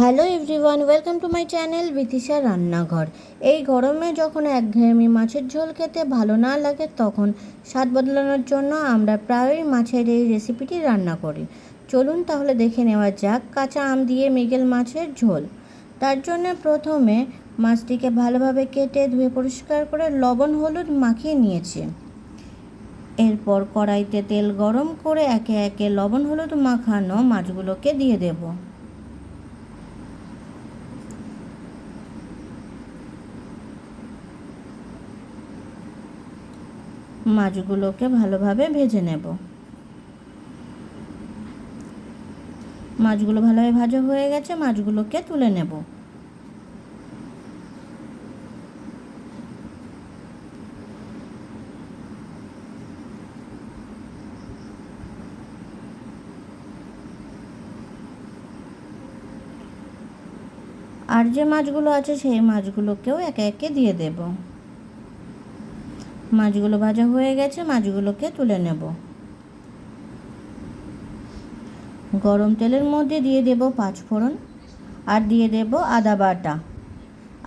Hello everyone, welcome to my channel Bithisha রান্নাঘর। এই গরমে যখন একঘেয়েমি মাছের ঝোল খেতে ভালো না লাগে, তখন স্বাদ বদলানোর জন্য আমরা প্রায়ই মাছের এই রেসিপিটি রান্না করি। চলুন তাহলে দেখে নেওয়া যাক কাঁচা আম দিয়ে মৃগেল মাছের ঝোল। তার জন্য প্রথমে মাছটিকে ভালোভাবে কেটে ধুয়ে পরিষ্কার করে লবণ হলুদ মাখিয়ে নিয়েছি। এরপর কড়াইতে তেল গরম করে একে একে লবণ হলুদ মাখানো মাছগুলোকে দিয়ে দেব। মাছগুলোকে ভালোভাবে ভেজে নেব। মাছগুলো ভালোভাবে ভাজা হয়ে গেছে, মাছগুলোকে তুলে নেব। আর যে মাছগুলো আছে সেই মাছগুলোকেও একে একে দিয়ে দেব। মাছগুলো ভাজা হয়ে গেছে, মাছগুলোকে তুলে নেব। গরম তেলের মধ্যে দিয়ে দেব 5 ফোড়ন আর দিয়ে দেব আদা বাটা।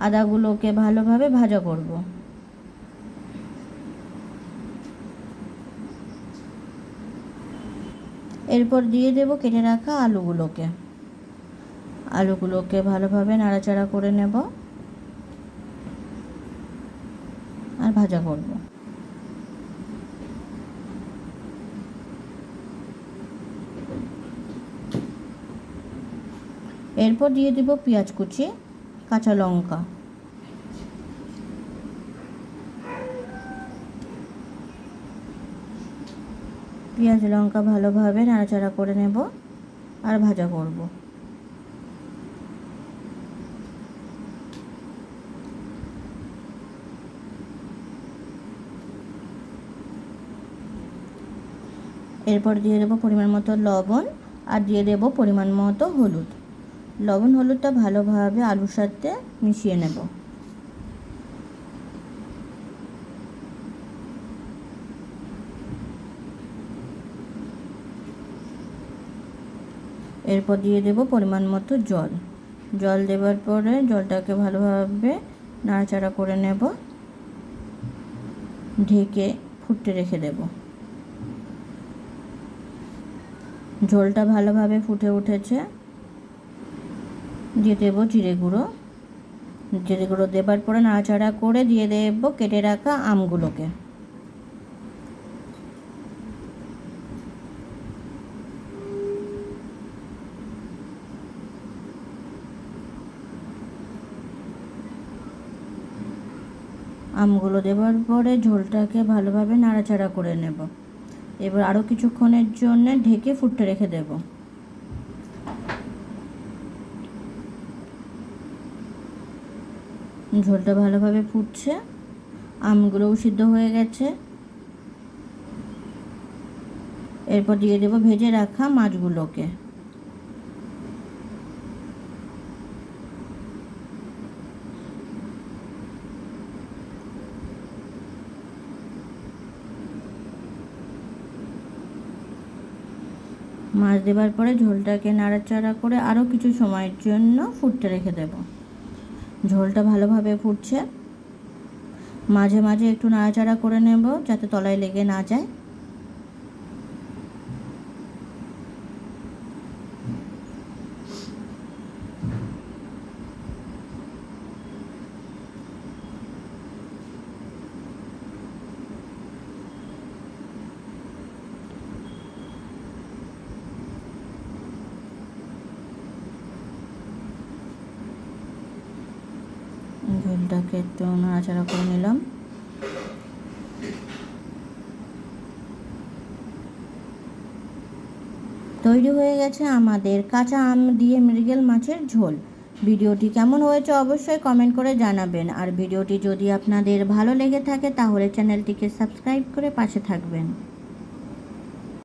আদাগুলোকে ভালোভাবে ভাজা করব। এরপর দিয়ে দেব কেটে রাখা আলুগুলোকে ভালোভাবে নাড়াচাড়া করে নেব আর ভাজা করব। এরপর দিয়ে দেব পেঁয়াজ কুচি, কাঁচা লঙ্কা। পেঁয়াজ লঙ্কা ভালোভাবে নাড়াচাড়া করে নেব আর ভাজা করব। এরপর দিয়ে দেব পরিমাণ মতো লবণ আর দিয়ে দেব পরিমাণ মতো হলুদ। লবণ হলুদটা ভালোভাবে আলুর সাথে মিশিয়ে নেব। এরপর দিয়ে দেব পরিমাণ মতো জল দেওয়ার পরে জলটাকে ভালোভাবে নাড়াচাড়া করে নেব, ঢেকে ফুটতে রেখে দেব। ঝোলটা ভালোভাবে ফুটে উঠেছে, দিয়ে দেব জিরে গুঁড়ো দেবার পরে নাড়াচাড়া করে দিয়ে দেব কেটে রাখা আমগুলোকে। আমগুলো দেওয়ার পরে ঝোলটাকে ভালোভাবে নাড়াচাড়া করে নেব। এবার আরও কিছুক্ষণের জন্য ঢেকে ফুটতে রেখে দেব। ঝোলটা ভালোভাবে ফুটছে, আমগুলোও সিদ্ধ হয়ে গেছে। এরপর দিয়ে দেব ভেজে রাখা মাছগুলোকে। মাছ দেবার পরে ঝোলটাকে নাড়াচাড়া করে আরও কিছু সময়ের জন্য ফুটতে রেখে দেব। ঝোলটা ভালোভাবে ফুটছে, মাঝে মাঝে একটু নাড়াচাড়া করে নেব যাতে তলায় লেগে না যায়। ঝোলটাকে একটু নাড়াচাড়া করে নিলাম। তৈরি হয়ে গেছে আমাদের কাঁচা আম দিয়ে মৃগেল মাছের ঝোল। ভিডিওটি কেমন হয়েছে অবশ্যই কমেন্ট করে জানাবেন। আর ভিডিওটি যদি আপনাদের ভালো লেগে থাকে তাহলে চ্যানেলটিকে সাবস্ক্রাইব করে পাশে থাকবেন।